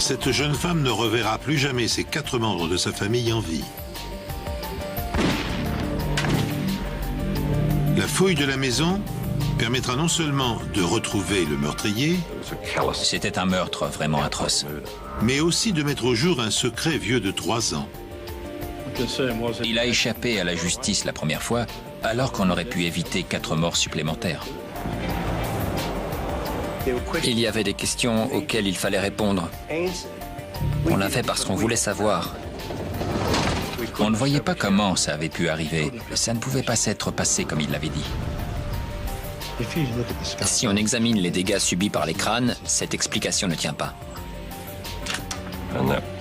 cette jeune femme ne reverra plus jamais ses 4 membres de sa famille en vie. La fouille de la maison permettra non seulement de retrouver le meurtrier, C'était un meurtre vraiment atroce. mais aussi de mettre au jour un secret vieux de 3 ans. Il a échappé à la justice la première fois, alors qu'on aurait pu éviter 4 morts supplémentaires. Il y avait des questions auxquelles il fallait répondre. On l'a fait parce qu'on voulait savoir. On ne voyait pas comment ça avait pu arriver. Ça ne pouvait pas s'être passé comme il l'avait dit. Si on examine les dégâts subis par les crânes, cette explication ne tient pas.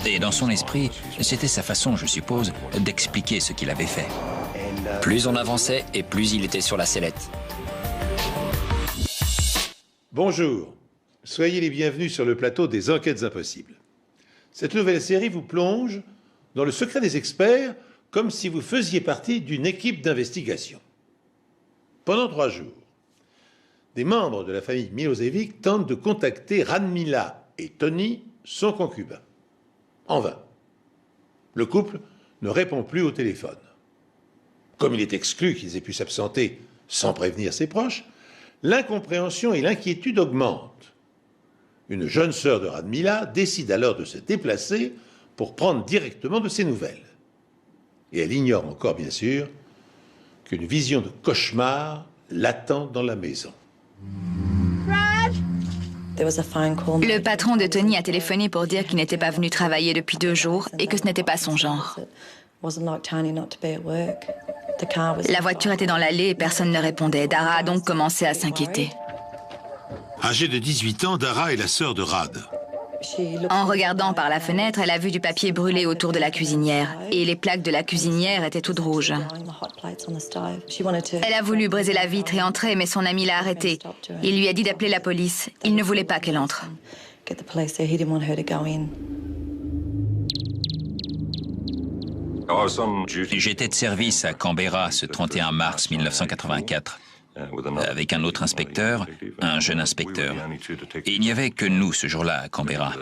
Et dans son esprit, c'était sa façon, je suppose, d'expliquer ce qu'il avait fait. Plus on avançait et plus il était sur la sellette. Bonjour, soyez les bienvenus sur le plateau des Enquêtes Impossibles. Cette nouvelle série vous plonge dans le secret des experts comme si vous faisiez partie d'une équipe d'investigation. Pendant 3 jours, des membres de la famille Milosevic tentent de contacter Radmila et Tony, son concubin. En vain. Le couple ne répond plus au téléphone. Comme il est exclu qu'ils aient pu s'absenter sans prévenir ses proches, l'incompréhension et l'inquiétude augmentent. Une jeune sœur de Radmila décide alors de se déplacer pour prendre directement de ses nouvelles. Et elle ignore encore, bien sûr, qu'une vision de cauchemar l'attend dans la maison. Le patron de Tony a téléphoné pour dire qu'il n'était pas venu travailler depuis 2 jours et que ce n'était pas son genre. La voiture était dans l'allée et personne ne répondait. Dara a donc commencé à s'inquiéter. Âgée de 18 ans, Dara est la sœur de Rad. En regardant par la fenêtre, elle a vu du papier brûlé autour de la cuisinière. Et les plaques de la cuisinière étaient toutes rouges. Elle a voulu briser la vitre et entrer, mais son ami l'a arrêtée. Il lui a dit d'appeler la police. Il ne voulait pas qu'elle entre. J'étais de service à Canberra ce 31 mars 1984. Avec un autre inspecteur, un jeune inspecteur. Et il n'y avait que nous ce jour-là à Canberra.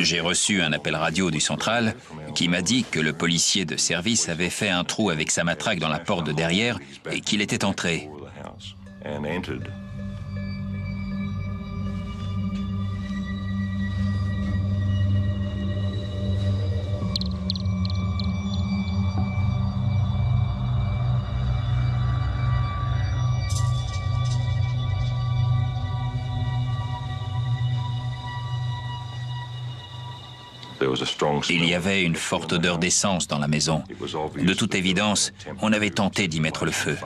J'ai reçu un appel radio du central qui m'a dit que le policier de service avait fait un trou avec sa matraque dans la porte de derrière et qu'il était entré. Il y avait une forte odeur d'essence dans la maison. De toute évidence, on avait tenté d'y mettre le feu.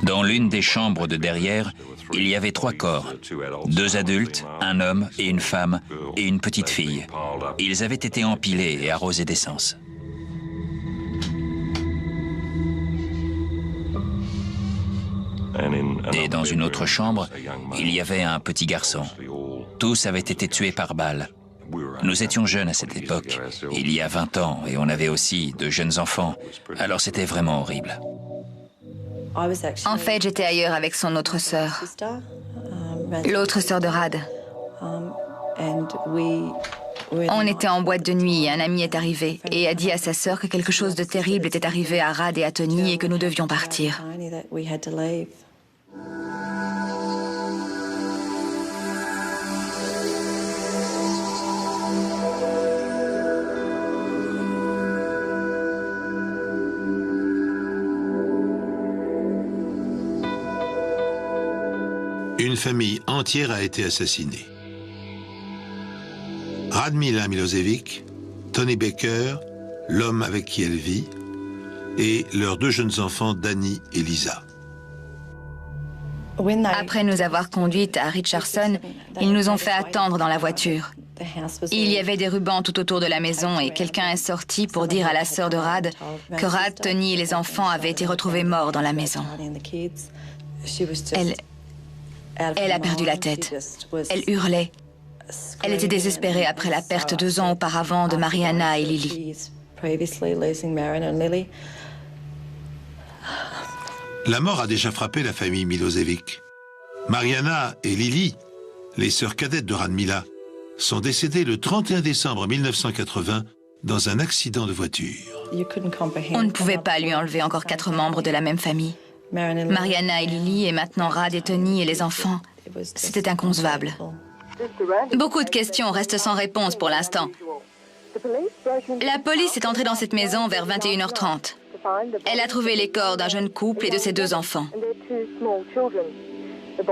Dans l'une des chambres de derrière, il y avait 3 corps. 2 adultes, un homme et une femme, et une petite fille. Ils avaient été empilés et arrosés d'essence. Et dans une autre chambre, il y avait un petit garçon. Tous avaient été tués par balle. Nous étions jeunes à cette époque, il y a 20 ans, et on avait aussi de jeunes enfants. Alors c'était vraiment horrible. En fait, j'étais ailleurs avec son autre sœur. L'autre sœur de Rad. On était en boîte de nuit et un ami est arrivé et a dit à sa sœur que quelque chose de terrible était arrivé à Rad et à Tony et que nous devions partir. Une famille entière a été assassinée. Radmila Milosevic, Tony Baker, l'homme avec qui elle vit, et leurs 2 jeunes enfants, Danny et Lisa. Après nous avoir conduites à Richardson, ils nous ont fait attendre dans la voiture. Il y avait des rubans tout autour de la maison et quelqu'un est sorti pour dire à la sœur de Rad que Rad, Tony et les enfants avaient été retrouvés morts dans la maison. Elle a perdu la tête. Elle hurlait. Elle était désespérée après la perte 2 ans auparavant de Mariana et Lily. La mort a déjà frappé la famille Milosevic. Mariana et Lily, les sœurs cadettes de Radmila, sont décédées le 31 décembre 1980 dans un accident de voiture. On ne pouvait pas lui enlever encore 4 membres de la même famille. Mariana et Lily, et maintenant Rad et Tony et les enfants. C'était inconcevable. Beaucoup de questions restent sans réponse pour l'instant. La police est entrée dans cette maison vers 21h30. Elle a trouvé les corps d'un jeune couple et de ses 2 enfants.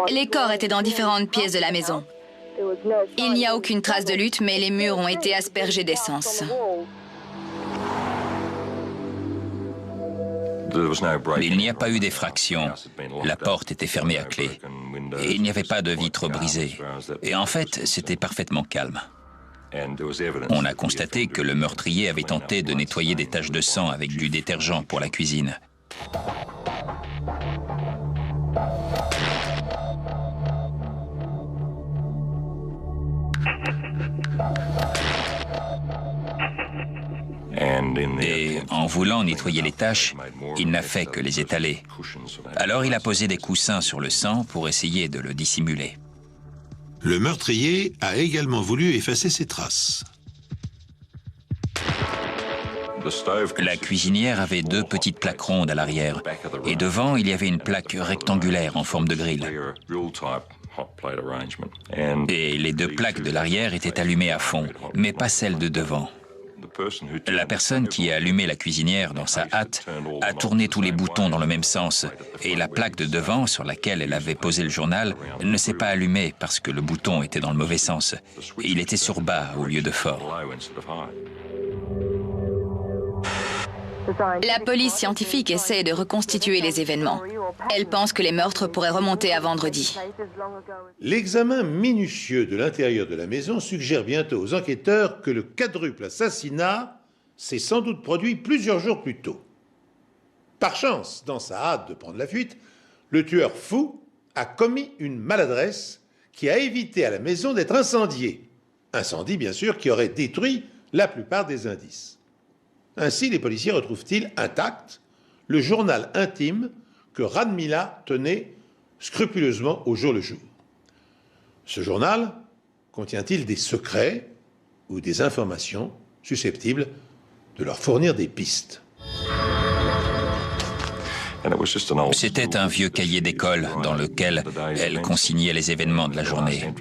Les corps étaient dans différentes pièces de la maison. Il n'y a aucune trace de lutte, mais les murs ont été aspergés d'essence. Il n'y a pas eu d'effraction. La porte était fermée à clé. Et il n'y avait pas de vitres brisées. Et en fait, c'était parfaitement calme. On a constaté que le meurtrier avait tenté de nettoyer des taches de sang avec du détergent pour la cuisine. Et en voulant nettoyer les taches, il n'a fait que les étaler. Alors il a posé des coussins sur le sang pour essayer de le dissimuler. Le meurtrier a également voulu effacer ses traces. La cuisinière avait 2 petites plaques rondes à l'arrière, et devant, il y avait une plaque rectangulaire en forme de grille. Et les 2 plaques de l'arrière étaient allumées à fond, mais pas celles de devant. La personne qui a allumé la cuisinière dans sa hâte a tourné tous les boutons dans le même sens, et la plaque de devant, sur laquelle elle avait posé le journal, ne s'est pas allumée parce que le bouton était dans le mauvais sens. Il était sur bas au lieu de fort. La police scientifique essaie de reconstituer les événements. Elle pense que les meurtres pourraient remonter à vendredi. L'examen minutieux de l'intérieur de la maison suggère bientôt aux enquêteurs que le quadruple assassinat s'est sans doute produit plusieurs jours plus tôt. Par chance, dans sa hâte de prendre la fuite, le tueur fou a commis une maladresse qui a évité à la maison d'être incendiée. Incendie, bien sûr, qui aurait détruit la plupart des indices. Ainsi, les policiers retrouvent-ils intact le journal intime que Radmila tenait scrupuleusement au jour le jour. Ce journal contient-il des secrets ou des informations susceptibles de leur fournir des pistes? C'était un vieux cahier d'école dans lequel elle consignait les événements de la journée.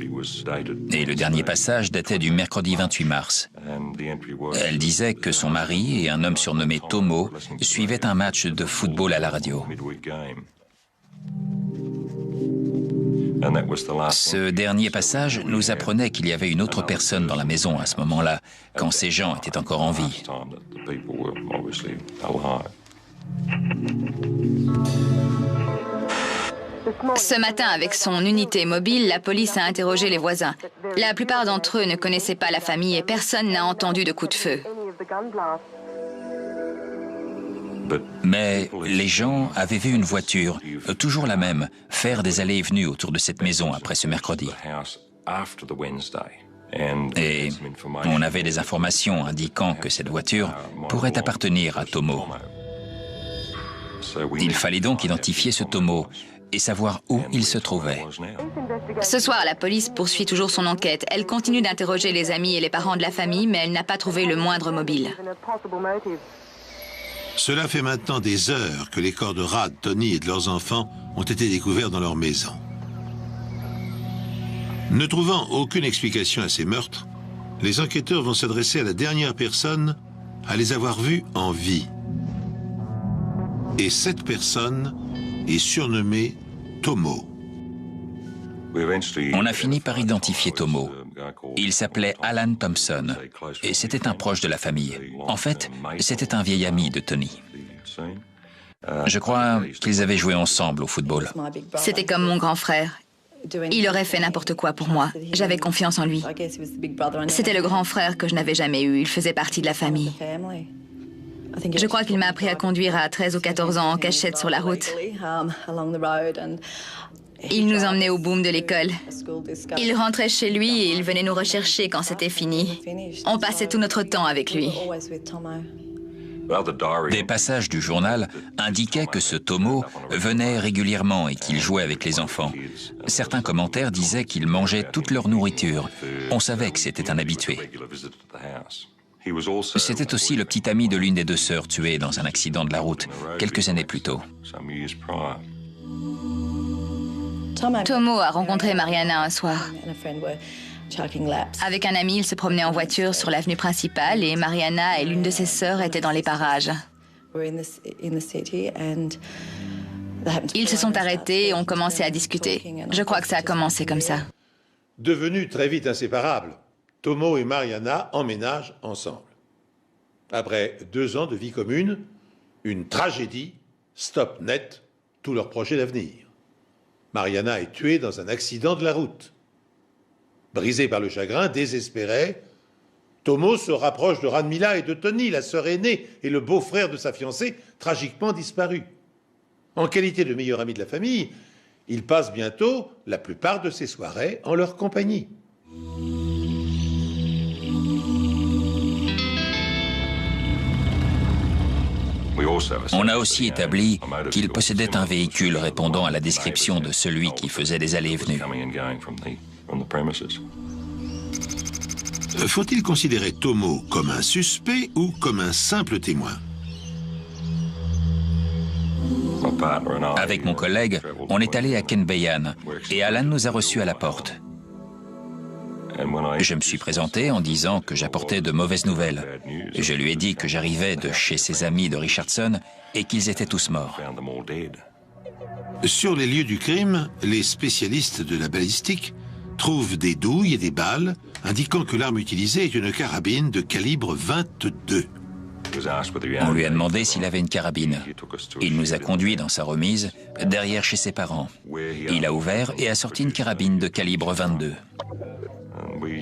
Et le dernier passage datait du mercredi 28 mars. Elle disait que son mari et un homme surnommé Tomo suivaient un match de football à la radio. Ce dernier passage nous apprenait qu'il y avait une autre personne dans la maison à ce moment-là, quand ces gens étaient encore en vie. Ce matin, avec son unité mobile, la police a interrogé les voisins. La plupart d'entre eux ne connaissaient pas la famille et personne n'a entendu de coup de feu. Mais les gens avaient vu une voiture, toujours la même, faire des allées et venues autour de cette maison après ce mercredi. Et on avait des informations indiquant que cette voiture pourrait appartenir à Tomo. Il fallait donc identifier ce Tomo et savoir où il se trouvait. Ce soir, la police poursuit toujours son enquête. Elle continue d'interroger les amis et les parents de la famille, mais elle n'a pas trouvé le moindre mobile. Cela fait maintenant des heures que les corps de Rad, Tony et de leurs enfants ont été découverts dans leur maison. Ne trouvant aucune explication à ces meurtres, les enquêteurs vont s'adresser à la dernière personne à les avoir vus en vie. Et cette personne est surnommée Tomo. On a fini par identifier Tomo. Il s'appelait Alan Thompson et c'était un proche de la famille. En fait, c'était un vieil ami de Tony. Je crois qu'ils avaient joué ensemble au football. C'était comme mon grand frère. Il aurait fait n'importe quoi pour moi. J'avais confiance en lui. C'était le grand frère que je n'avais jamais eu. Il faisait partie de la famille. Je crois qu'il m'a appris à conduire à 13 ou 14 ans en cachette sur la route. Il nous emmenait au boom de l'école. Il rentrait chez lui et il venait nous rechercher quand c'était fini. On passait tout notre temps avec lui. Des passages du journal indiquaient que ce Tomo venait régulièrement et qu'il jouait avec les enfants. Certains commentaires disaient qu'il mangeait toute leur nourriture. On savait que c'était un habitué. C'était aussi le petit ami de l'une des deux sœurs tuées dans un accident de la route, quelques années plus tôt. Tomo a rencontré Mariana un soir. Avec un ami, ils se promenaient en voiture sur l'avenue principale et Mariana et l'une de ses sœurs étaient dans les parages. Ils se sont arrêtés et ont commencé à discuter. Je crois que ça a commencé comme ça. Devenus très vite inséparables, Tomo et Mariana emménagent ensemble. Après 2 ans de vie commune, une tragédie stoppe net tous leurs projets d'avenir. Mariana est tuée dans un accident de la route. Brisé par le chagrin, désespéré, Tomo se rapproche de Radmila et de Tony, la sœur aînée et le beau-frère de sa fiancée, tragiquement disparus. En qualité de meilleur ami de la famille, il passe bientôt la plupart de ses soirées en leur compagnie. On a aussi établi qu'il possédait un véhicule répondant à la description de celui qui faisait des allées et venues. Faut-il considérer Tomo comme un suspect ou comme un simple témoin? Avec mon collègue, on est allé à Kenbeyan et Alan nous a reçus à la porte. Je me suis présenté en disant que j'apportais de mauvaises nouvelles. Je lui ai dit que j'arrivais de chez ses amis de Richardson et qu'ils étaient tous morts. Sur les lieux du crime, les spécialistes de la balistique trouvent des douilles et des balles, indiquant que l'arme utilisée est une carabine de calibre 22. On lui a demandé s'il avait une carabine. Il nous a conduits dans sa remise, derrière chez ses parents. Il a ouvert et a sorti une carabine de calibre 22.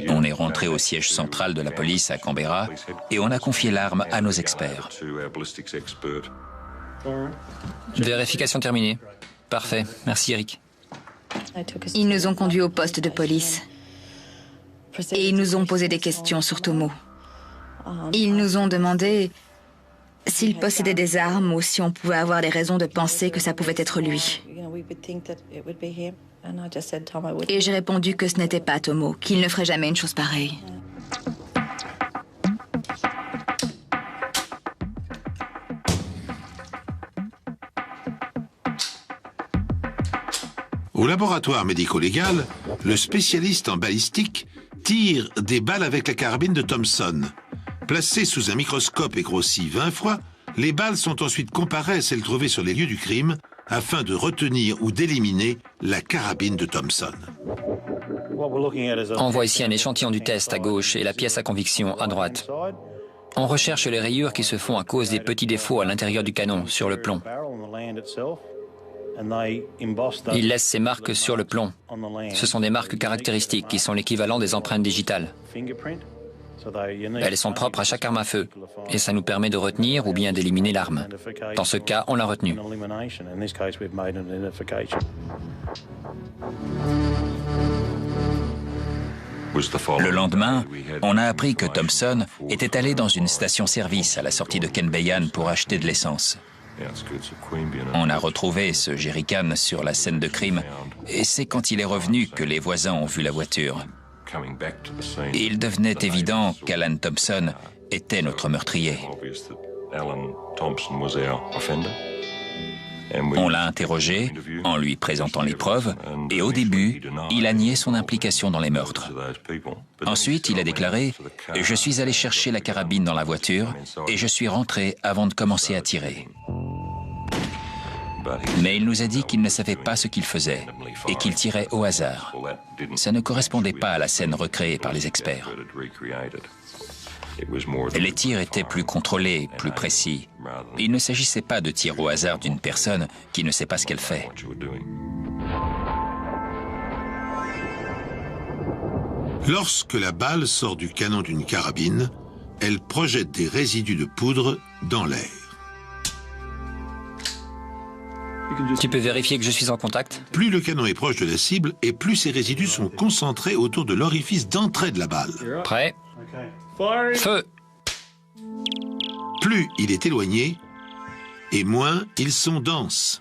On est rentré au siège central de la police à Canberra et on a confié l'arme à nos experts. Vérification terminée. Parfait. Merci, Eric. Ils nous ont conduits au poste de police. Et ils nous ont posé des questions sur Tomo. Ils nous ont demandé s'il possédait des armes ou si on pouvait avoir des raisons de penser que ça pouvait être lui. Et j'ai répondu que ce n'était pas Tomo, qu'il ne ferait jamais une chose pareille. Au laboratoire médico-légal, le spécialiste en balistique tire des balles avec la carabine de Thompson. Placées sous un microscope et grossies 20 fois, les balles sont ensuite comparées à celles trouvées sur les lieux du crime afin de retenir ou d'éliminer la carabine de Thompson. On voit ici un échantillon du test à gauche et la pièce à conviction à droite. On recherche les rayures qui se font à cause des petits défauts à l'intérieur du canon, sur le plomb. Il laisse ses marques sur le plomb. Ce sont des marques caractéristiques qui sont l'équivalent des empreintes digitales. Elles sont propres à chaque arme à feu et ça nous permet de retenir ou bien d'éliminer l'arme. Dans ce cas, on l'a retenue. Le lendemain, on a appris que Thompson était allé dans une station-service à la sortie de Kenbeyan pour acheter de l'essence. On a retrouvé ce jerrycan sur la scène de crime et c'est quand il est revenu que les voisins ont vu la voiture. Il devenait évident qu'Alan Thompson était notre meurtrier. On l'a interrogé en lui présentant les preuves et au début, il a nié son implication dans les meurtres. Ensuite, il a déclaré « Je suis allé chercher la carabine dans la voiture et je suis rentré avant de commencer à tirer. » Mais il nous a dit qu'il ne savait pas ce qu'il faisait et qu'il tirait au hasard. Ça ne correspondait pas à la scène recréée par les experts. Les tirs étaient plus contrôlés, plus précis. Il ne s'agissait pas de tirs au hasard d'une personne qui ne sait pas ce qu'elle fait. Lorsque la balle sort du canon d'une carabine, elle projette des résidus de poudre dans l'air. Tu peux vérifier que je suis en contact? Plus le canon est proche de la cible et plus ces résidus sont concentrés autour de l'orifice d'entrée de la balle. Prêt? Feu! plus il est éloigné, et moins ils sont denses.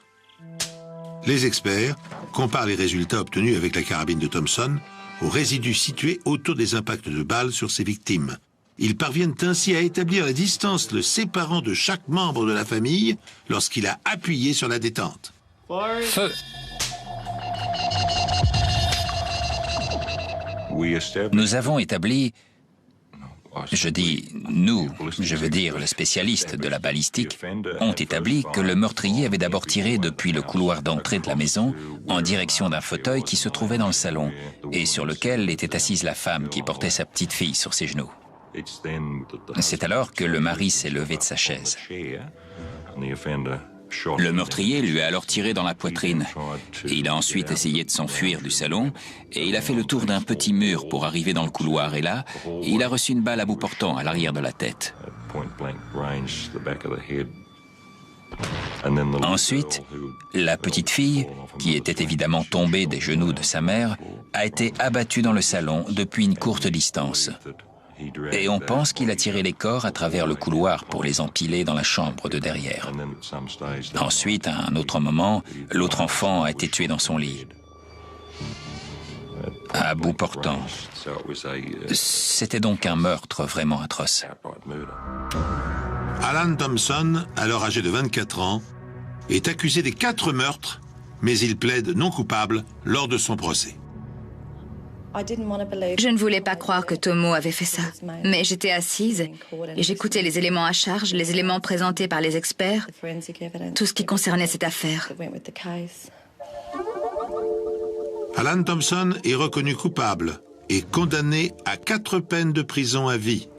Les experts comparent les résultats obtenus avec la carabine de Thompson aux résidus situés autour des impacts de balles sur ses victimes. Ils parviennent ainsi à établir la distance le séparant de chaque membre de la famille lorsqu'il a appuyé sur la détente. Feu! Nous avons établi, je dis nous, je veux dire les spécialistes de la balistique, ont établi que le meurtrier avait d'abord tiré depuis le couloir d'entrée de la maison en direction d'un fauteuil qui se trouvait dans le salon et sur lequel était assise la femme qui portait sa petite fille sur ses genoux. C'est alors que le mari s'est levé de sa chaise. Le meurtrier lui a alors tiré dans la poitrine. Et il a ensuite essayé de s'enfuir du salon et il a fait le tour d'un petit mur pour arriver dans le couloir. Et là, il a reçu une balle à bout portant à l'arrière de la tête. Ensuite, la petite fille, qui était évidemment tombée des genoux de sa mère, a été abattue dans le salon depuis une courte distance. Et on pense qu'il a tiré les corps à travers le couloir pour les empiler dans la chambre de derrière. Ensuite, à un autre moment, l'autre enfant a été tué dans son lit. À bout portant. C'était donc un meurtre vraiment atroce. Alan Thompson, alors âgé de 24 ans, est accusé des 4 meurtres, mais il plaide non coupable lors de son procès. Je ne voulais pas croire que Tomo avait fait ça, mais j'étais assise et j'écoutais les éléments à charge, les éléments présentés par les experts, tout ce qui concernait cette affaire. Alan Thompson est reconnu coupable et condamné à 4 peines de prison à vie.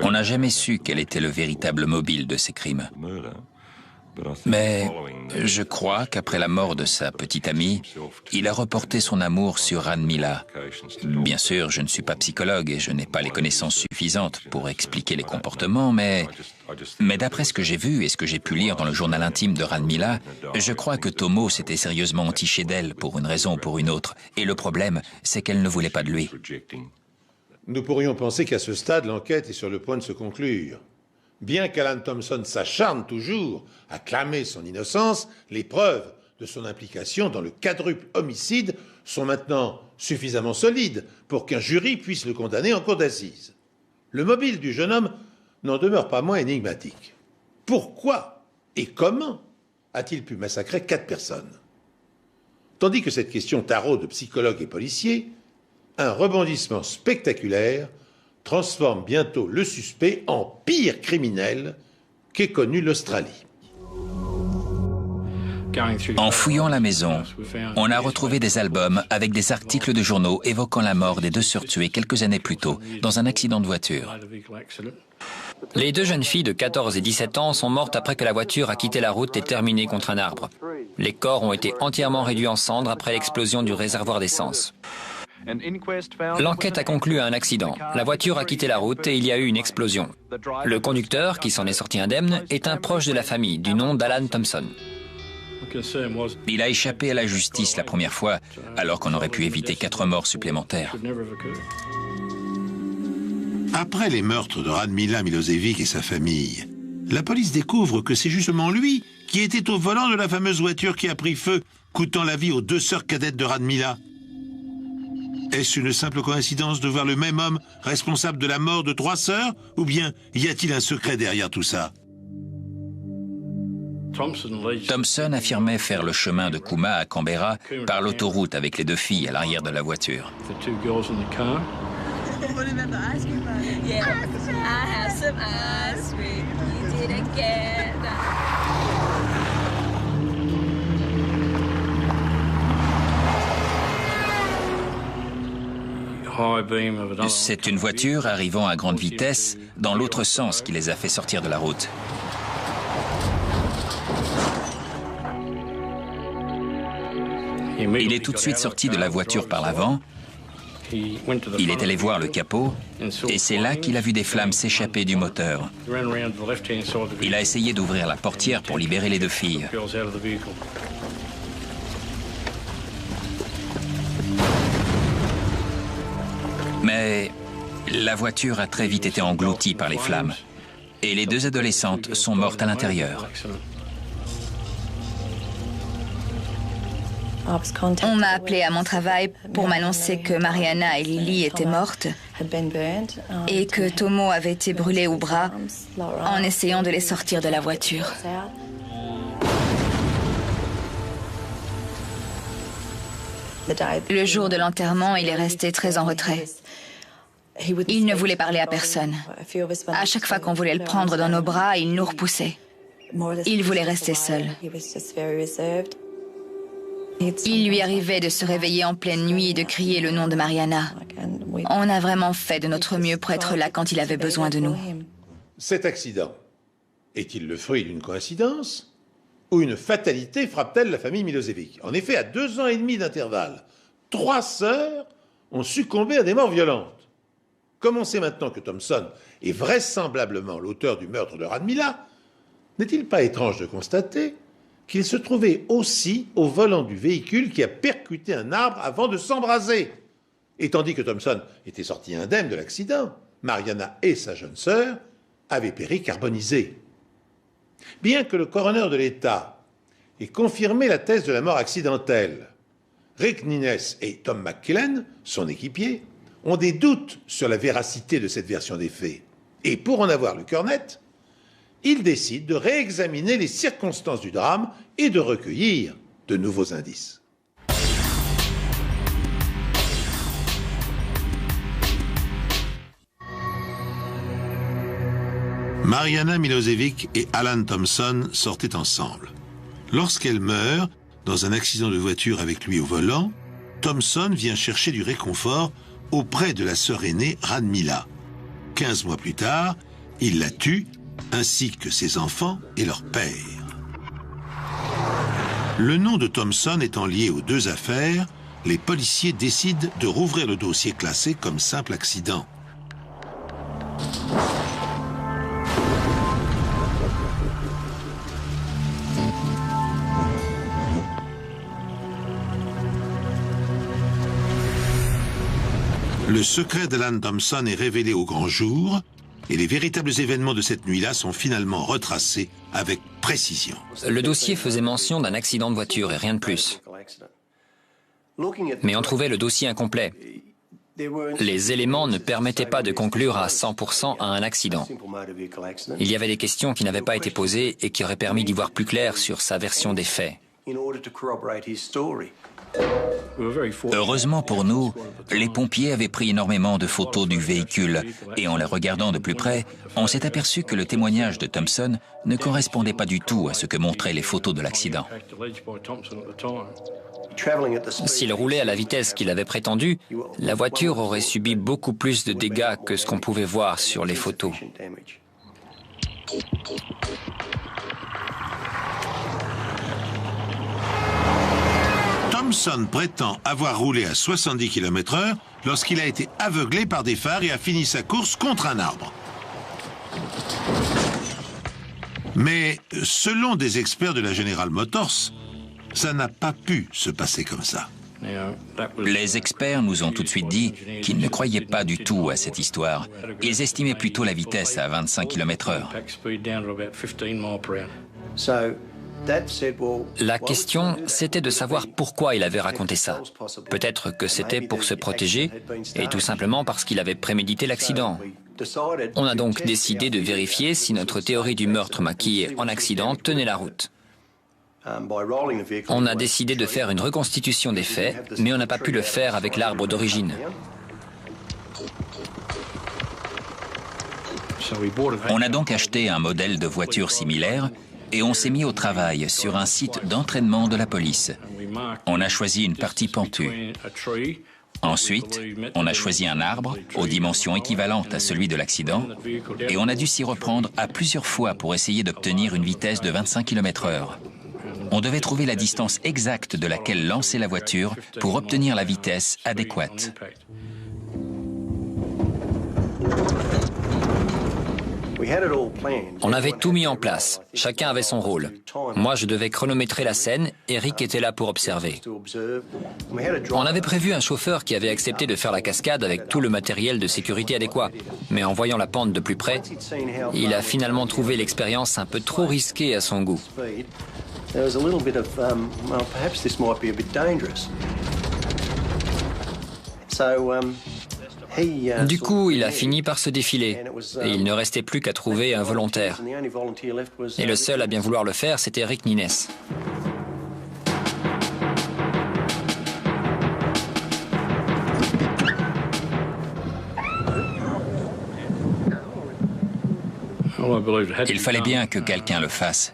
On n'a jamais su quel était le véritable mobile de ces crimes. Mais je crois qu'après la mort de sa petite amie, il a reporté son amour sur Anne Mila. Bien sûr, je ne suis pas psychologue et je n'ai pas les connaissances suffisantes pour expliquer les comportements, mais d'après ce que j'ai vu et ce que j'ai pu lire dans le journal intime de Anne Mila, je crois que Tomo s'était sérieusement entiché d'elle pour une raison ou pour une autre. Et le problème, c'est qu'elle ne voulait pas de lui. Nous pourrions penser qu'à ce stade, l'enquête est sur le point de se conclure. Bien qu'Alan Thompson s'acharne toujours à clamer son innocence, les preuves de son implication dans le quadruple homicide sont maintenant suffisamment solides pour qu'un jury puisse le condamner en cour d'assises. Le mobile du jeune homme n'en demeure pas moins énigmatique. Pourquoi et comment a-t-il pu massacrer 4 personnes? Tandis que cette question taraude psychologues et policiers, un rebondissement spectaculaire transforme bientôt le suspect en pire criminel qu'ait connu l'Australie. En fouillant la maison, on a retrouvé des albums avec des articles de journaux évoquant la mort des 2 sœurs tuées quelques années plus tôt dans un accident de voiture. Les 2 jeunes filles de 14 et 17 ans sont mortes après que la voiture a quitté la route et terminé contre un arbre. Les corps ont été entièrement réduits en cendres après l'explosion du réservoir d'essence. L'enquête a conclu à un accident. La voiture a quitté la route et il y a eu une explosion. Le conducteur, qui s'en est sorti indemne, est un proche de la famille, du nom d'Alan Thompson. Il a échappé à la justice la première fois, alors qu'on aurait pu éviter 4 morts supplémentaires. Après les meurtres de Radmila Milosevic et sa famille, la police découvre que c'est justement lui qui était au volant de la fameuse voiture qui a pris feu, coûtant la vie aux 2 sœurs cadettes de Radmila. Est-ce une simple coïncidence de voir le même homme responsable de la mort de 3 sœurs, ou bien y a-t-il un secret derrière tout ça? Thompson affirmait faire le chemin de Cooma à Canberra par l'autoroute avec les 2 filles à l'arrière de la voiture. C'est une voiture arrivant à grande vitesse dans l'autre sens qui les a fait sortir de la route. Il est tout de suite sorti de la voiture par l'avant. Il est allé voir le capot et c'est là qu'il a vu des flammes s'échapper du moteur. Il a essayé d'ouvrir la portière pour libérer les 2 filles. Mais La voiture a très vite été engloutie par les flammes et les 2 adolescentes sont mortes à l'intérieur. On m'a appelé à mon travail pour m'annoncer que Mariana et Lily étaient mortes et que Tomo avait été brûlé au bras en essayant de les sortir de la voiture. Le jour de l'enterrement, il est resté très en retrait. Il ne voulait parler à personne. À chaque fois qu'on voulait le prendre dans nos bras, il nous repoussait. Il voulait rester seul. Il lui arrivait de se réveiller en pleine nuit et de crier le nom de Mariana. On a vraiment fait de notre mieux pour être là quand il avait besoin de nous. Cet accident est-il le fruit d'une coïncidence ou une fatalité frappe-t-elle la famille Milosevic? En effet, à 2 ans et demi d'intervalle, 3 sœurs ont succombé à des morts violentes. Comme on sait maintenant que Thompson est vraisemblablement l'auteur du meurtre de Radmila, n'est-il pas étrange de constater qu'il se trouvait aussi au volant du véhicule qui a percuté un arbre avant de s'embraser? Et tandis que Thompson était sorti indemne de l'accident, Mariana et sa jeune sœur avaient péri carbonisés. Bien que le coroner de l'État ait confirmé la thèse de la mort accidentelle, Rick Nines et Tom McKillen, son équipier, ont des doutes sur la véracité de cette version des faits. Et pour en avoir le cœur net, ils décident de réexaminer les circonstances du drame et de recueillir de nouveaux indices. Mariana Milosevic et Alan Thompson sortaient ensemble. Lorsqu'elle meurt, dans un accident de voiture avec lui au volant, Thompson vient chercher du réconfort auprès de la sœur aînée Radmila. 15 mois plus tard, il la tue, ainsi que ses enfants et leur père. Le nom de Thompson étant lié aux 2 affaires, les policiers décident de rouvrir le dossier classé comme simple accident. Le secret d'Alan Thompson est révélé au grand jour et les véritables événements de cette nuit-là sont finalement retracés avec précision. Le dossier faisait mention d'un accident de voiture et rien de plus. Mais on trouvait le dossier incomplet. Les éléments ne permettaient pas de conclure à 100% à un accident. Il y avait des questions qui n'avaient pas été posées et qui auraient permis d'y voir plus clair sur sa version des faits. Heureusement pour nous, les pompiers avaient pris énormément de photos du véhicule et en les regardant de plus près, on s'est aperçu que le témoignage de Thompson ne correspondait pas du tout à ce que montraient les photos de l'accident. S'il roulait à la vitesse qu'il avait prétendu, la voiture aurait subi beaucoup plus de dégâts que ce qu'on pouvait voir sur les photos. Thompson prétend avoir roulé à 70 km/h lorsqu'il a été aveuglé par des phares et a fini sa course contre un arbre. Mais selon des experts de la General Motors, ça n'a pas pu se passer comme ça. Les experts nous ont tout de suite dit qu'ils ne croyaient pas du tout à cette histoire. Ils estimaient plutôt la vitesse à 25 km/h. La question, c'était de savoir pourquoi il avait raconté ça. Peut-être que c'était pour se protéger et tout simplement parce qu'il avait prémédité l'accident. On a donc décidé de vérifier si notre théorie du meurtre maquillé en accident tenait la route. On a décidé de faire une reconstitution des faits, mais on n'a pas pu le faire avec l'arbre d'origine. On a donc acheté un modèle de voiture similaire et on s'est mis au travail sur un site d'entraînement de la police. On a choisi une partie pentue. Ensuite, on a choisi un arbre aux dimensions équivalentes à celui de l'accident et on a dû s'y reprendre à plusieurs fois pour essayer d'obtenir une vitesse de 25 km/h. On devait trouver la distance exacte de laquelle lancer la voiture pour obtenir la vitesse adéquate. On avait tout mis en place. Chacun avait son rôle. Moi, je devais chronométrer la scène et Rick était là pour observer. On avait prévu un chauffeur qui avait accepté de faire la cascade avec tout le matériel de sécurité adéquat. Mais en voyant la pente de plus près, il a finalement trouvé l'expérience un peu trop risquée à son goût. Du coup, il a fini par se défiler et il ne restait plus qu'à trouver un volontaire. Et le seul à bien vouloir le faire, c'était Rick Nines. Il fallait bien que quelqu'un le fasse.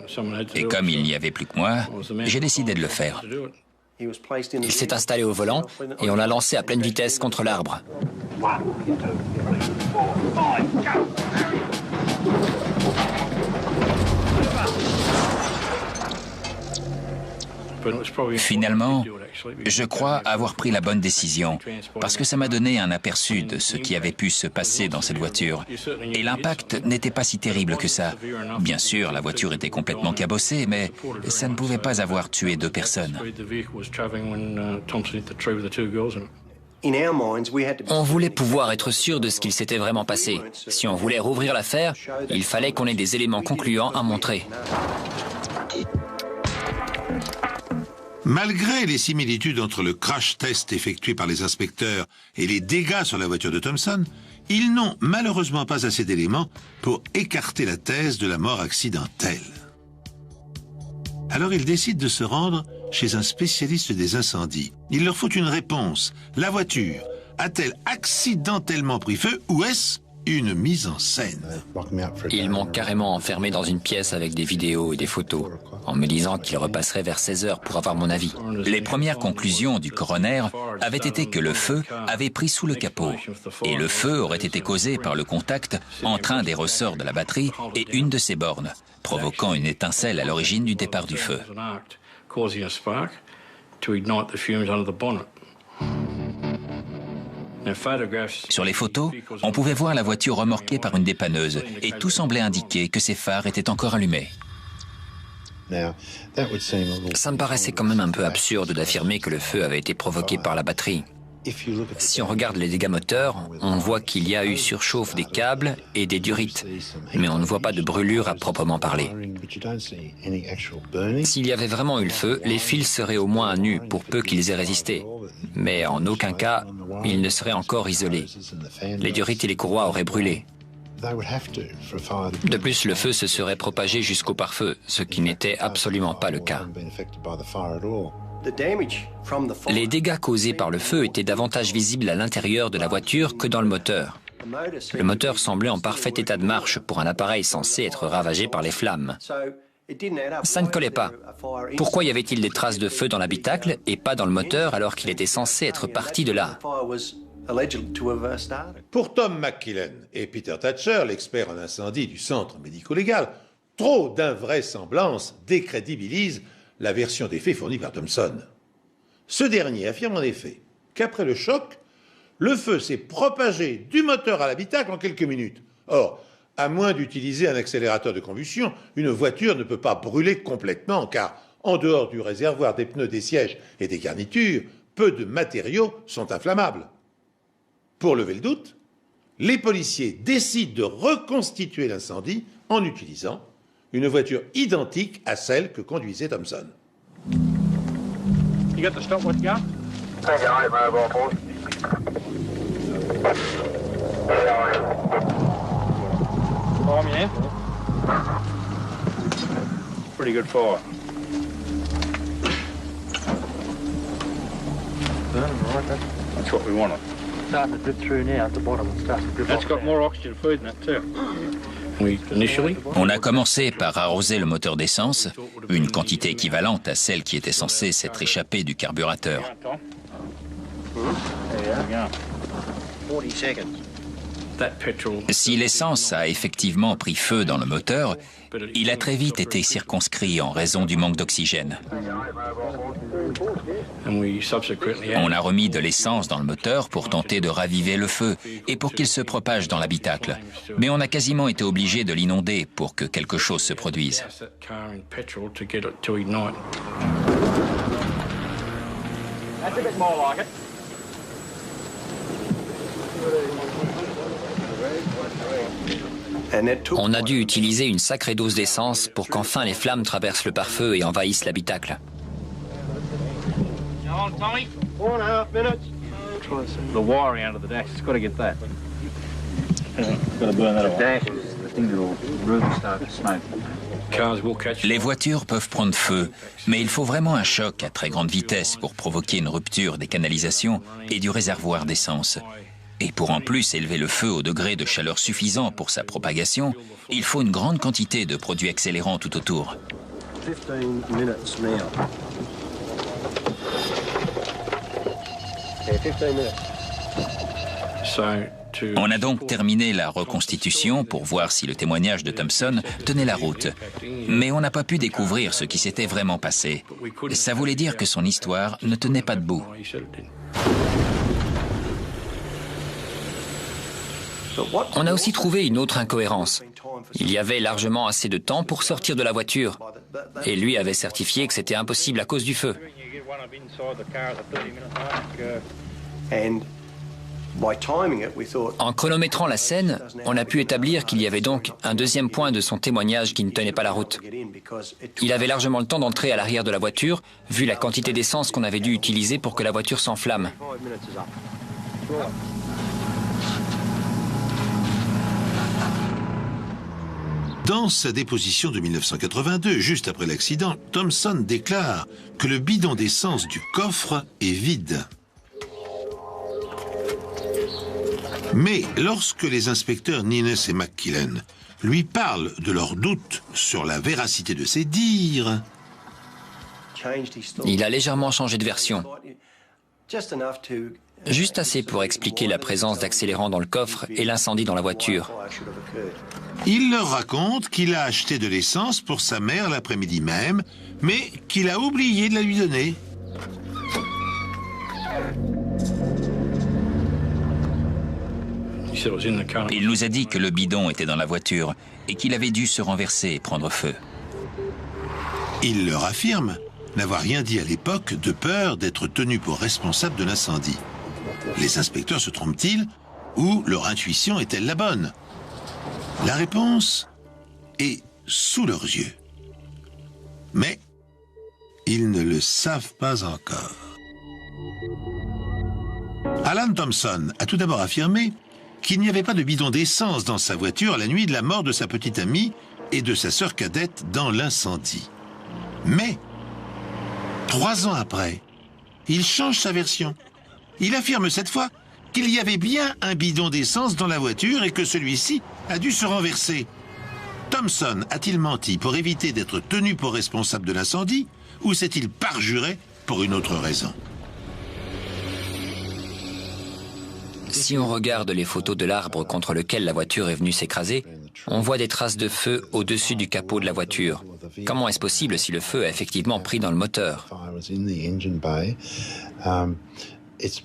Et comme il n'y avait plus que moi, j'ai décidé de le faire. Il s'est installé au volant et on l'a lancé à pleine vitesse contre l'arbre. Finalement, je crois avoir pris la bonne décision, parce que ça m'a donné un aperçu de ce qui avait pu se passer dans cette voiture. Et l'impact n'était pas si terrible que ça. Bien sûr, la voiture était complètement cabossée, mais ça ne pouvait pas avoir tué 2 personnes. On voulait pouvoir être sûr de ce qu'il s'était vraiment passé. Si on voulait rouvrir l'affaire, il fallait qu'on ait des éléments concluants à montrer. Malgré les similitudes entre le crash test effectué par les inspecteurs et les dégâts sur la voiture de Thompson, ils n'ont malheureusement pas assez d'éléments pour écarter la thèse de la mort accidentelle. Alors ils décident de se rendre chez un spécialiste des incendies. Il leur faut une réponse. La voiture a-t-elle accidentellement pris feu ou est-ce une mise en scène? Ils m'ont carrément enfermé dans une pièce avec des vidéos et des photos, en me disant qu'ils repasseraient vers 16 heures pour avoir mon avis. Les premières conclusions du coroner avaient été que le feu avait pris sous le capot. Et le feu aurait été causé par le contact entre un des ressorts de la batterie et une de ses bornes, provoquant une étincelle à l'origine du départ du feu. Sur les photos, on pouvait voir la voiture remorquée par une dépanneuse et tout semblait indiquer que ses phares étaient encore allumés. Ça me paraissait quand même un peu absurde d'affirmer que le feu avait été provoqué par la batterie. Si on regarde les dégâts moteurs, on voit qu'il y a eu surchauffe des câbles et des durites, mais on ne voit pas de brûlure à proprement parler. S'il y avait vraiment eu le feu, les fils seraient au moins à nu pour peu qu'ils aient résisté, mais en aucun cas, ils ne seraient encore isolés. Les durites et les courroies auraient brûlé. De plus, le feu se serait propagé jusqu'au pare-feu, ce qui n'était absolument pas le cas. Les dégâts causés par le feu étaient davantage visibles à l'intérieur de la voiture que dans le moteur. Le moteur semblait en parfait état de marche pour un appareil censé être ravagé par les flammes. Ça ne collait pas. Pourquoi y avait-il des traces de feu dans l'habitacle et pas dans le moteur alors qu'il était censé être parti de là? Pour Tom McKillen et Peter Thatcher, l'expert en incendie du centre médico-légal, trop d'invraisemblances décrédibilisent la version des faits fournie par Thompson. Ce dernier affirme en effet qu'après le choc, le feu s'est propagé du moteur à l'habitacle en quelques minutes. Or, à moins d'utiliser un accélérateur de combustion, une voiture ne peut pas brûler complètement car, en dehors du réservoir, des pneus, des sièges et des garnitures, peu de matériaux sont inflammables. Pour lever le doute, les policiers décident de reconstituer l'incendie en utilisant une voiture identique à celle que conduisait Thompson. You got the stopwatch going? Yeah. Pretty good fire. That's what we wanted. Starting to drip through now at the bottom. That's got more oxygen food in it too. On a commencé par arroser le moteur d'essence, une quantité équivalente à celle qui était censée s'être échappée du carburateur. Si l'essence a effectivement pris feu dans le moteur, il a très vite été circonscrit en raison du manque d'oxygène. On a remis de l'essence dans le moteur pour tenter de raviver le feu et pour qu'il se propage dans l'habitacle. Mais on a quasiment été obligé de l'inonder pour que quelque chose se produise. On a dû utiliser une sacrée dose d'essence pour qu'enfin les flammes traversent le pare-feu et envahissent l'habitacle. Les voitures peuvent prendre feu, mais il faut vraiment un choc à très grande vitesse pour provoquer une rupture des canalisations et du réservoir d'essence. Et pour en plus élever le feu au degré de chaleur suffisant pour sa propagation, il faut une grande quantité de produits accélérants tout autour. On a donc terminé la reconstitution pour voir si le témoignage de Thompson tenait la route. Mais on n'a pas pu découvrir ce qui s'était vraiment passé. Ça voulait dire que son histoire ne tenait pas debout. On a aussi trouvé une autre incohérence. Il y avait largement assez de temps pour sortir de la voiture. Et lui avait certifié que c'était impossible à cause du feu. En chronométrant la scène, on a pu établir qu'il y avait donc un deuxième point de son témoignage qui ne tenait pas la route. Il avait largement le temps d'entrer à l'arrière de la voiture, vu la quantité d'essence qu'on avait dû utiliser pour que la voiture s'enflamme. Dans sa déposition de 1982, juste après l'accident, Thompson déclare que le bidon d'essence du coffre est vide. Mais lorsque les inspecteurs Ninnes et McKillen lui parlent de leurs doutes sur la véracité de ses dires, il a légèrement changé de version. Juste assez pour expliquer la présence d'accélérants dans le coffre et l'incendie dans la voiture. Il leur raconte qu'il a acheté de l'essence pour sa mère l'après-midi même, mais qu'il a oublié de la lui donner. Il nous a dit que le bidon était dans la voiture et qu'il avait dû se renverser et prendre feu. Il leur affirme n'avoir rien dit à l'époque de peur d'être tenu pour responsable de l'incendie. Les inspecteurs se trompent-ils ou leur intuition est-elle la bonne? La réponse est sous leurs yeux. Mais ils ne le savent pas encore. Alan Thompson a tout d'abord affirmé qu'il n'y avait pas de bidon d'essence dans sa voiture la nuit de la mort de sa petite amie et de sa sœur cadette dans l'incendie. Mais 3 ans après, il change sa version. Il affirme cette fois qu'il y avait bien un bidon d'essence dans la voiture et que celui-ci a dû se renverser. Thompson a-t-il menti pour éviter d'être tenu pour responsable de l'incendie ou s'est-il parjuré pour une autre raison? Si on regarde les photos de l'arbre contre lequel la voiture est venue s'écraser, on voit des traces de feu au-dessus du capot de la voiture. Comment est-ce possible si le feu a effectivement pris dans le moteur?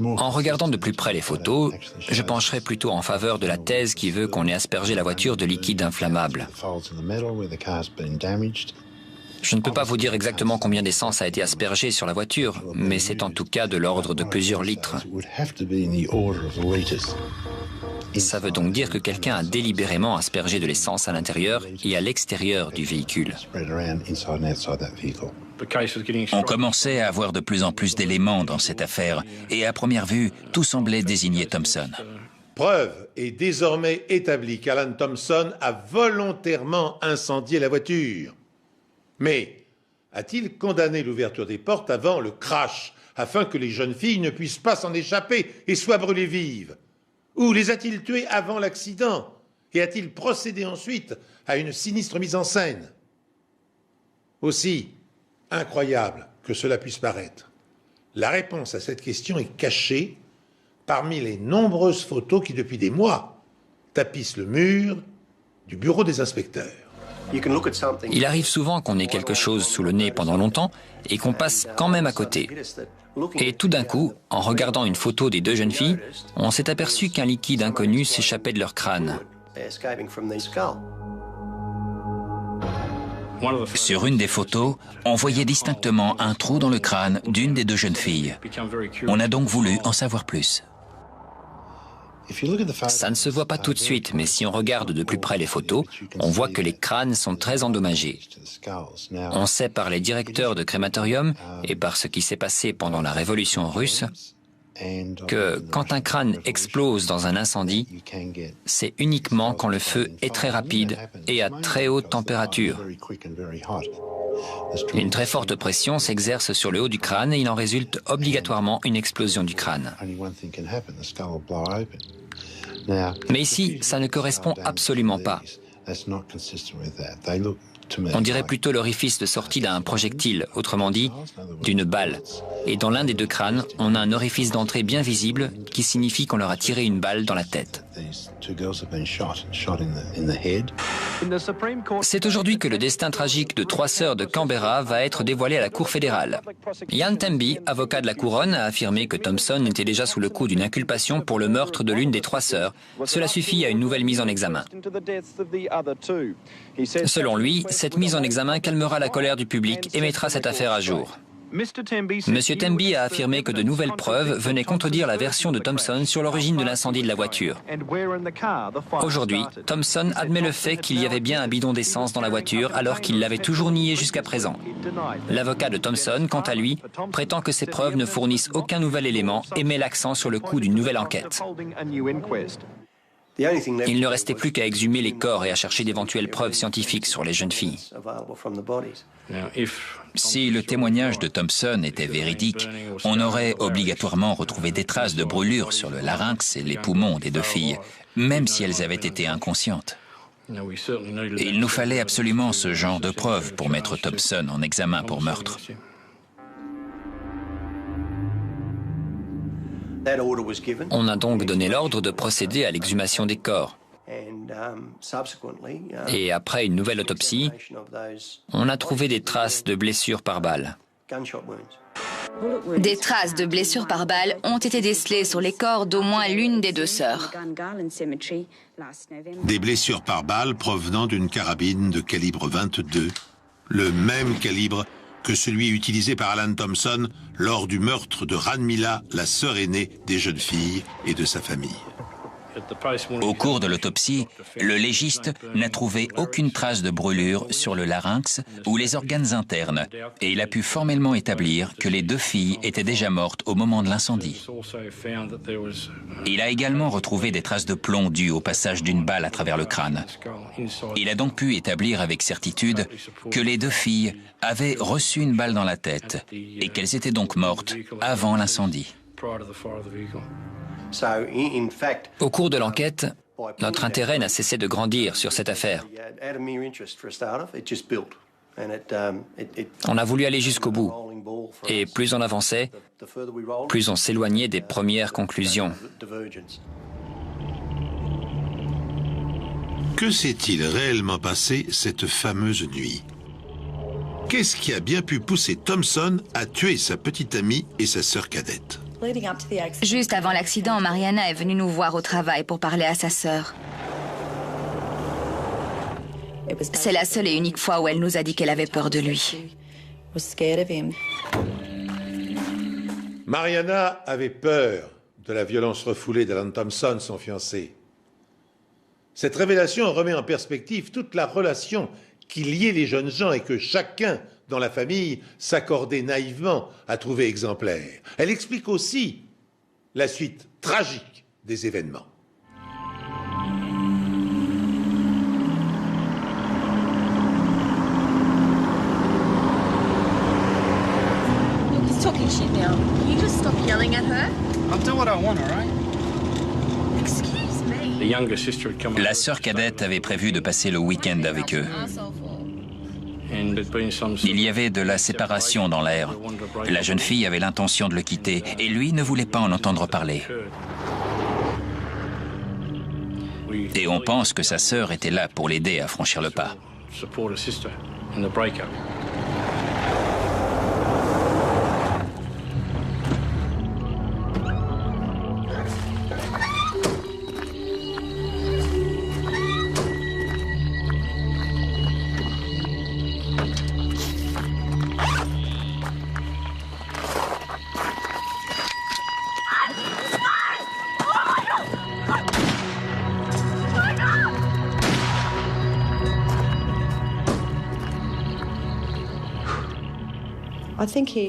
En regardant de plus près les photos, je pencherai plutôt en faveur de la thèse qui veut qu'on ait aspergé la voiture de liquide inflammable. Je ne peux pas vous dire exactement combien d'essence a été aspergée sur la voiture, mais c'est en tout cas de l'ordre de plusieurs litres. Ça veut donc dire que quelqu'un a délibérément aspergé de l'essence à l'intérieur et à l'extérieur du véhicule. On commençait à avoir de plus en plus d'éléments dans cette affaire et à première vue, tout semblait désigner Thompson. Preuve est désormais établie qu'Alan Thompson a volontairement incendié la voiture. Mais a-t-il condamné l'ouverture des portes avant le crash, afin que les jeunes filles ne puissent pas s'en échapper et soient brûlées vives? Ou les a-t-il tuées avant l'accident? Et a-t-il procédé ensuite à une sinistre mise en scène? Aussi incroyable que cela puisse paraître, la réponse à cette question est cachée parmi les nombreuses photos qui, depuis des mois, tapissent le mur du bureau des inspecteurs. Il arrive souvent qu'on ait quelque chose sous le nez pendant longtemps et qu'on passe quand même à côté. Et tout d'un coup, en regardant une photo des deux jeunes filles, on s'est aperçu qu'un liquide inconnu s'échappait de leur crâne. Sur une des photos, on voyait distinctement un trou dans le crâne d'une des deux jeunes filles. On a donc voulu en savoir plus. Ça ne se voit pas tout de suite, mais si on regarde de plus près les photos, on voit que les crânes sont très endommagés. On sait par les directeurs de crématorium et par ce qui s'est passé pendant la Révolution russe que quand un crâne explose dans un incendie, c'est uniquement quand le feu est très rapide et à très haute température. Une très forte pression s'exerce sur le haut du crâne et il en résulte obligatoirement une explosion du crâne. Mais ici, ça ne correspond absolument pas. On dirait plutôt l'orifice de sortie d'un projectile, autrement dit, d'une balle. Et dans l'un des deux crânes, on a un orifice d'entrée bien visible qui signifie qu'on leur a tiré une balle dans la tête. C'est aujourd'hui que le destin tragique de 3 sœurs de Canberra va être dévoilé à la Cour fédérale. Ian Temby, avocat de la couronne, a affirmé que Thompson était déjà sous le coup d'une inculpation pour le meurtre de l'une des 3 sœurs. Cela suffit à une nouvelle mise en examen. Selon lui, cette mise en examen calmera la colère du public et mettra cette affaire à jour. Monsieur Temby a affirmé que de nouvelles preuves venaient contredire la version de Thompson sur l'origine de l'incendie de la voiture. Aujourd'hui, Thompson admet le fait qu'il y avait bien un bidon d'essence dans la voiture alors qu'il l'avait toujours nié jusqu'à présent. L'avocat de Thompson, quant à lui, prétend que ces preuves ne fournissent aucun nouvel élément et met l'accent sur le coût d'une nouvelle enquête. Il ne restait plus qu'à exhumer les corps et à chercher d'éventuelles preuves scientifiques sur les jeunes filles. Si le témoignage de Thompson était véridique, on aurait obligatoirement retrouvé des traces de brûlures sur le larynx et les poumons des deux filles, même si elles avaient été inconscientes. Et il nous fallait absolument ce genre de preuves pour mettre Thompson en examen pour meurtre. On a donc donné l'ordre de procéder à l'exhumation des corps. Et après une nouvelle autopsie, on a trouvé des traces de blessures par balle. Des traces de blessures par balle ont été décelées sur les corps d'au moins l'une des 2 sœurs. Des blessures par balle provenant d'une carabine de calibre 22, le même calibre que celui utilisé par Alan Thompson lors du meurtre de Ranmila, la sœur aînée des jeunes filles et de sa famille. Au cours de l'autopsie, le légiste n'a trouvé aucune trace de brûlure sur le larynx ou les organes internes et il a pu formellement établir que les deux filles étaient déjà mortes au moment de l'incendie. Il a également retrouvé des traces de plomb dues au passage d'une balle à travers le crâne. Il a donc pu établir avec certitude que les deux filles avaient reçu une balle dans la tête et qu'elles étaient donc mortes avant l'incendie. Au cours de l'enquête, notre intérêt n'a cessé de grandir sur cette affaire. On a voulu aller jusqu'au bout. Et plus on avançait, plus on s'éloignait des premières conclusions. Que s'est-il réellement passé cette fameuse nuit? Qu'est-ce qui a bien pu pousser Thompson à tuer sa petite amie et sa sœur cadette? Juste avant l'accident, Mariana est venue nous voir au travail pour parler à sa sœur. C'est la seule et unique fois où elle nous a dit qu'elle avait peur de lui. Mariana avait peur de la violence refoulée d'Alan Thompson, son fiancé. Cette révélation remet en perspective toute la relation qui liait les jeunes gens et que chacun dans la famille s'accordait naïvement à trouver exemplaire. Elle explique aussi la suite tragique des événements. He's talking shit now. Can you just stop yelling at her? I'll do what I want, all right? Excuse me. La sœur cadette avait prévu de passer le week-end avec eux. Il y avait de la séparation dans l'air. La jeune fille avait l'intention de le quitter et lui ne voulait pas en entendre parler. Et on pense que sa sœur était là pour l'aider à franchir le pas. support her sister in the breakup.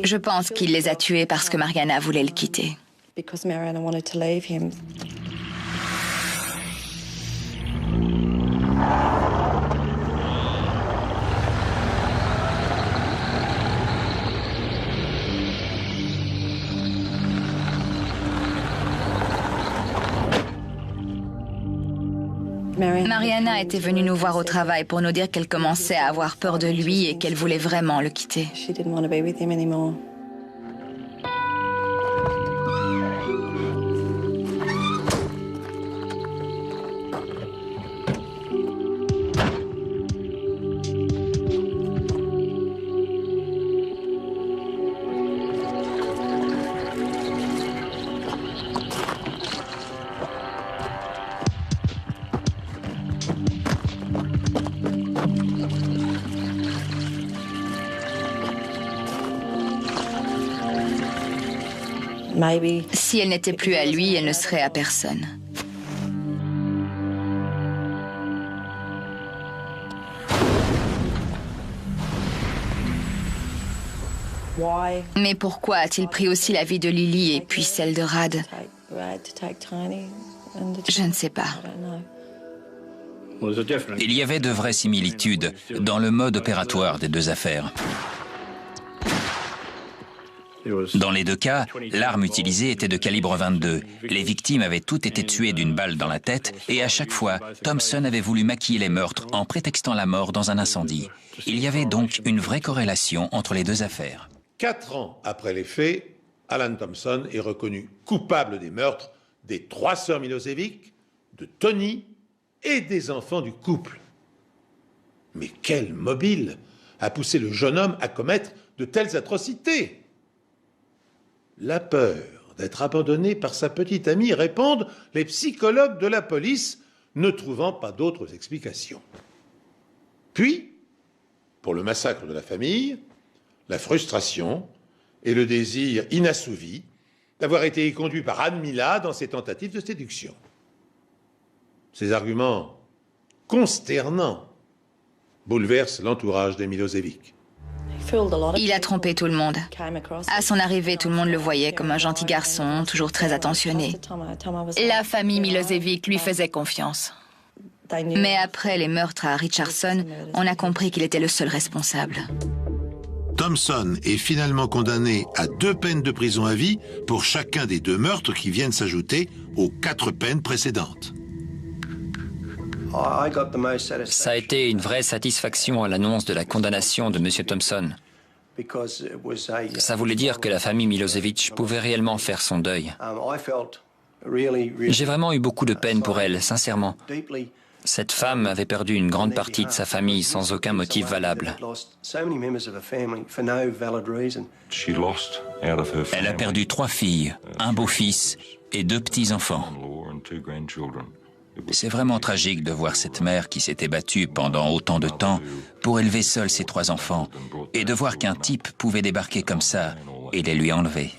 Je pense qu'il les a tués parce que Mariana voulait le quitter. Because Mariana wanted to leave him. Mariana était venue nous voir au travail pour nous dire qu'elle commençait à avoir peur de lui et qu'elle voulait vraiment le quitter. She didn't want to be with him anymore. Maybe. Si elle n'était plus à lui, elle ne serait à personne. Why Mais pourquoi a-t-il pris aussi la vie de Lily et puis celle de Rad? to take Tiny and the Je ne sais pas. I don't know. Well, there's a definite... Il y avait de vraies similitudes dans le mode opératoire des deux affaires. Dans les deux cas, l'arme utilisée était de calibre 22. Les victimes avaient toutes été tuées d'une balle dans la tête et à chaque fois, Thompson avait voulu maquiller les meurtres en prétextant la mort dans un incendie. Il y avait donc une vraie corrélation entre les deux affaires. 4 ans après les faits, Alan Thompson est reconnu coupable des meurtres des 3 sœurs Milosevic, de Tony et des enfants du couple. Mais quel mobile a poussé le jeune homme à commettre de telles atrocités? La peur d'être abandonné par sa petite amie, répondent les psychologues de la police, ne trouvant pas d'autres explications. Puis, pour le massacre de la famille, la frustration et le désir inassouvi d'avoir été conduit par Anne Mila dans ses tentatives de séduction. Ces arguments consternants bouleversent l'entourage des Milosevic. Il a trompé tout le monde. À son arrivée, tout le monde le voyait comme un gentil garçon, toujours très attentionné. La famille Milosevic lui faisait confiance. Mais après les meurtres à Richardson, on a compris qu'il était le seul responsable. Thompson est finalement condamné à 2 peines de prison à vie pour chacun des 2 meurtres qui viennent s'ajouter aux 4 peines précédentes. Ça a été une vraie satisfaction à l'annonce de la condamnation de M. Thompson. Ça voulait dire que la famille Milosevic pouvait réellement faire son deuil. J'ai vraiment eu beaucoup de peine pour elle, sincèrement. Cette femme avait perdu une grande partie de sa famille sans aucun motif valable. Elle a perdu 3 filles, un beau-fils et 2 petits-enfants. C'est vraiment tragique de voir cette mère qui s'était battue pendant autant de temps pour élever seule ses 3 enfants et de voir qu'un type pouvait débarquer comme ça et les lui enlever.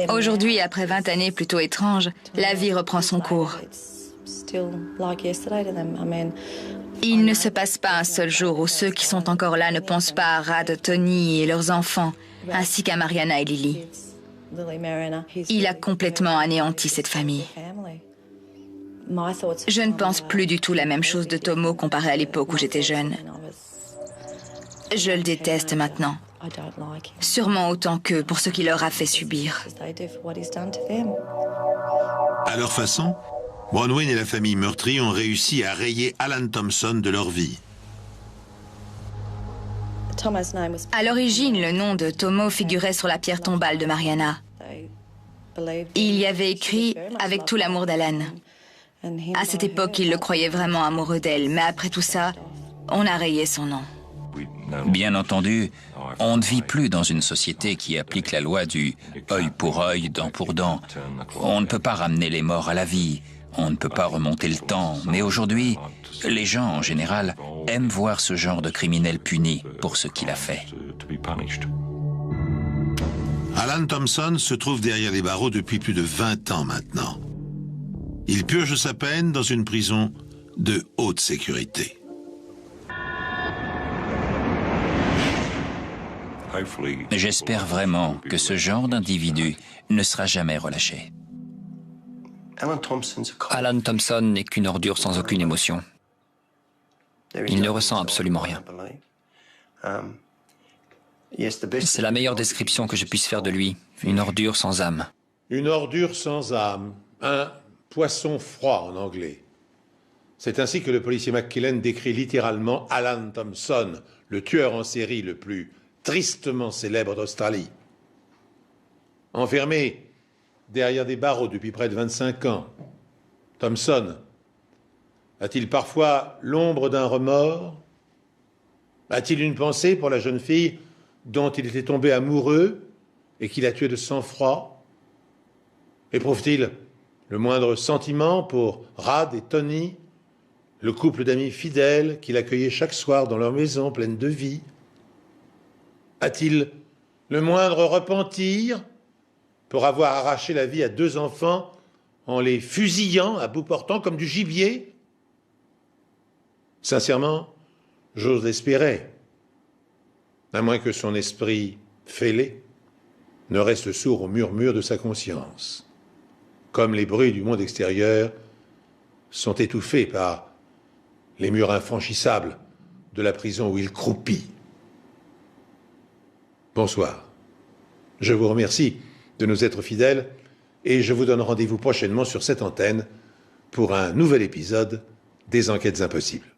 Aujourd'hui, après 20 années plutôt étranges, la vie reprend son cours. Il ne se passe pas un seul jour où ceux qui sont encore là ne pensent pas à Rad, Tony et leurs enfants, ainsi qu'à Mariana et Lily. Il a complètement anéanti cette famille. Je ne pense plus du tout la même chose de Tomo comparé à l'époque où j'étais jeune. Je le déteste maintenant. Sûrement autant qu'eux pour ce qu'il leur a fait subir. À leur façon, Bronwyn et la famille meurtrie ont réussi à rayer Alan Thompson de leur vie. À l'origine, le nom de Tomo figurait sur la pierre tombale de Mariana. Il y avait écrit « Avec tout l'amour d'Alan ». À cette époque, il le croyait vraiment amoureux d'elle, mais après tout ça, on a rayé son nom. Bien entendu, on ne vit plus dans une société qui applique la loi du œil pour œil, dent pour dent. On ne peut pas ramener les morts à la vie, on ne peut pas remonter le temps, mais aujourd'hui, les gens en général aiment voir ce genre de criminel puni pour ce qu'il a fait. Alan Thompson se trouve derrière les barreaux depuis plus de 20 ans maintenant. Il purge sa peine dans une prison de haute sécurité. J'espère vraiment que ce genre d'individu ne sera jamais relâché. Alan Thompson n'est qu'une ordure sans aucune émotion. Il ne ressent absolument rien. C'est la meilleure description que je puisse faire de lui, une ordure sans âme. Une ordure sans âme, un poisson froid en anglais. C'est ainsi que le policier McKillen décrit littéralement Alan Thompson, le tueur en série le plus tristement célèbre d'Australie. Enfermé derrière des barreaux depuis près de 25 ans, Thompson a-t-il parfois l'ombre d'un remords? A-t-il une pensée pour la jeune fille dont il était tombé amoureux et qu'il a tué de sang-froid? Éprouve-t-il le moindre sentiment pour Rad et Tony, le couple d'amis fidèles qu'il accueillait chaque soir dans leur maison pleine de vie? A-t-il le moindre repentir pour avoir arraché la vie à 2 enfants en les fusillant à bout portant comme du gibier? Sincèrement, j'ose l'espérer, à moins que son esprit fêlé ne reste sourd aux murmures de sa conscience, comme les bruits du monde extérieur sont étouffés par les murs infranchissables de la prison où il croupit. Bonsoir. Je vous remercie de nous être fidèles et je vous donne rendez-vous prochainement sur cette antenne pour un nouvel épisode des Enquêtes Impossibles.